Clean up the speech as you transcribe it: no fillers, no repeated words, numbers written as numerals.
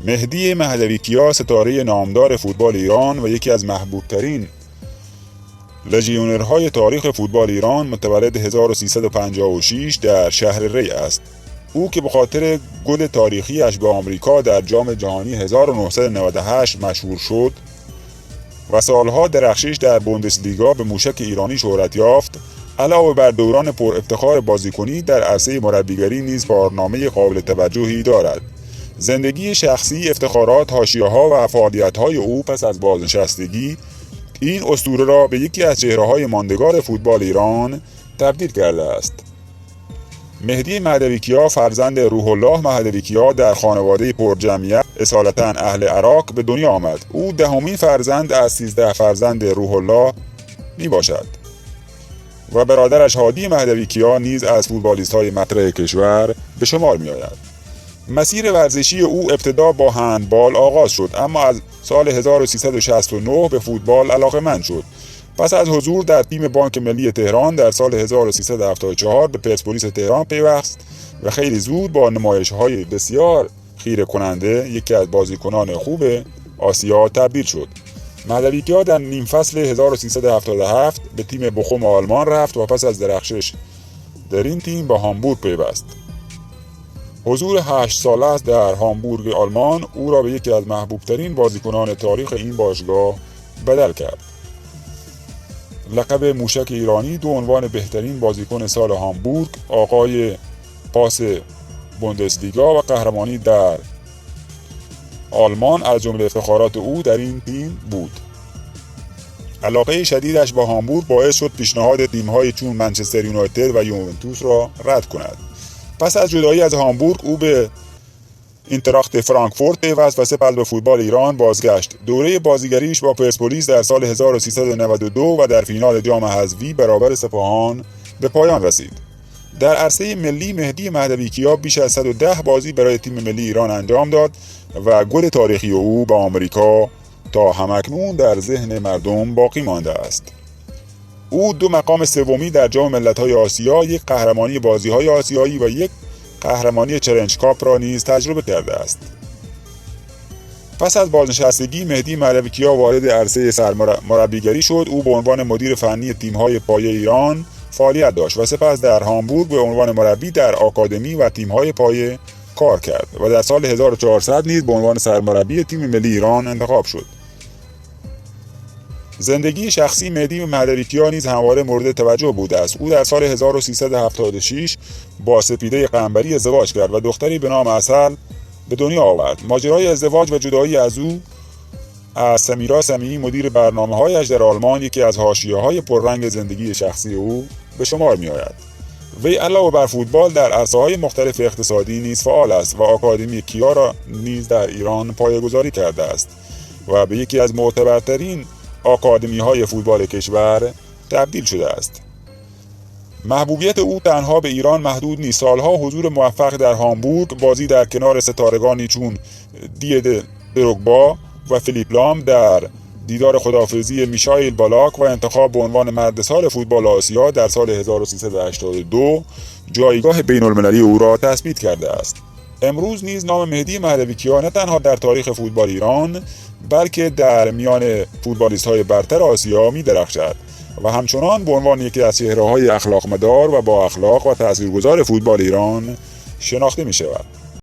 مهدی مهدوی‌کیا ستاره نامدار فوتبال ایران و یکی از محبوبترین لژیونرهای تاریخ فوتبال ایران متولد 1356 در شهر ری است. او که به خاطر گل تاریخیش به آمریکا در جام جهانی 1998 مشهور شد و سالها درخشش در بوندسلیگا به موشک ایرانی شهرت یافت، علاوه بر دوران پر افتخار بازیکنی در عرصه مربیگری نیز کارنامه قابل توجهی دارد. زندگی شخصی، افتخارات، حاشیه‌ها و فعالیت‌های او پس از بازنشستگی این اسطوره را به یکی از چهره‌های ماندگار فوتبال ایران تبدیل کرده است. مهدی مهدوی‌کیا فرزند روح الله مهدوی‌کیا در خانواده پرجمعیت اصالتاً اهل عراق به دنیا آمد. او دهمین فرزند از 13 فرزند روح الله می باشد و برادرش هادی مهدوی‌کیا نیز از فوتبالیست‌های مطرح کشور به شمار می آید. مسیر ورزشی او ابتدا با هندبال آغاز شد، اما از سال 1369 به فوتبال علاقه‌مند شد. پس از حضور در تیم بانک ملی تهران در سال 1374 به پرسپولیس تهران پیوست و خیلی زود با نمایش‌های بسیار خیره کننده یکی از بازیکنان خوب آسیا تبدیل شد. مهدوی‌کیا در نیم فصل 1377 به تیم بخوم آلمان رفت و پس از درخشش در این تیم به هامبورگ پیوست. حضور 8 ساله در هامبورگ آلمان او را به یکی از محبوبترین بازیکنان تاریخ این باشگاه بدل کرد. لقب موشک ایرانی، 2 عنوان بهترین بازیکن سال هامبورگ، آقای پاس بوندسلیگا و قهرمانی در آلمان از جمله افتخارات او در این تیم بود. علاقه شدیدش با هامبورگ باعث شد پیشنهاد تیم‌های چون منچستر یونایتد و یوونتوس را رد کند. پس از جدایی از هامبورگ او به اینتراخت فرانکفورت پیوست و سپس به فوتبال ایران بازگشت. دوره بازیگریش با پرسپولیس در سال 1392 و در فینال جام حذفی برابر سپاهان به پایان رسید. در عرصه ملی مهدی مهدوی‌کیا بیش از 110 بازی برای تیم ملی ایران انجام داد و گل تاریخی او با آمریکا تا همکنون در ذهن مردم باقی مانده است. او 2 مقام سومی در جام ملت‌های آسیا، 1 قهرمانی بازی‌های آسیایی و 1 قهرمانی چالنج کاپ را نیز تجربه کرده است. پس از بازنشستگی مهدی مهدوی‌کیا وارد عرصه سرمربیگری شد. او به عنوان مدیر فنی تیم‌های پایه ایران فعالیت داشت و سپس در هامبورگ به عنوان مربی در آکادمی و تیم‌های پایه کار کرد و در سال 1400 نیز به عنوان سرمربی تیم ملی ایران انتخاب شد. زندگی شخصی مهدی مهدوی‌کیا نیز همواره مورد توجه بوده است. او در سال 1376 با سپیده قنبری ازدواج کرد و دختری به نام عسل به دنیا آورد. ماجرای ازدواج و جدایی از او از سمیرا سمیعی مدیر برنامه‌هایش در آلمان یکی از حاشیه‌های پررنگ زندگی شخصی او به شمار می‌آید. وی علاوه بر فوتبال در عرصه‌های مختلف اقتصادی نیز فعال است و آکادمی کیا را نیز در ایران پایه‌گذاری کرده است و به یکی از معتبرترین آکادمی‌های فوتبال کشور تبدیل شده است. محبوبیت او تنها به ایران محدود نیست. سالها حضور موفق در هامبورگ، بازی در کنار ستارگانی چون دید دروگبا و فیلیپ لام، در دیدار خداحافظی میشایل بالاک و انتخاب به عنوان مرد سال فوتبال آسیا در سال 1382 جایگاه بین‌المللی او را تثبیت کرده است. امروز نیز نام مهدی مهدوی‌کیا نه تنها در تاریخ فوتبال ایران بلکه در میان فوتبالیست‌های برتر آسیا می‌درخشد و همچنان به عنوان یکی از چهره‌های اخلاق مدار و با اخلاق و تاثیرگذار فوتبال ایران شناخته می‌شود.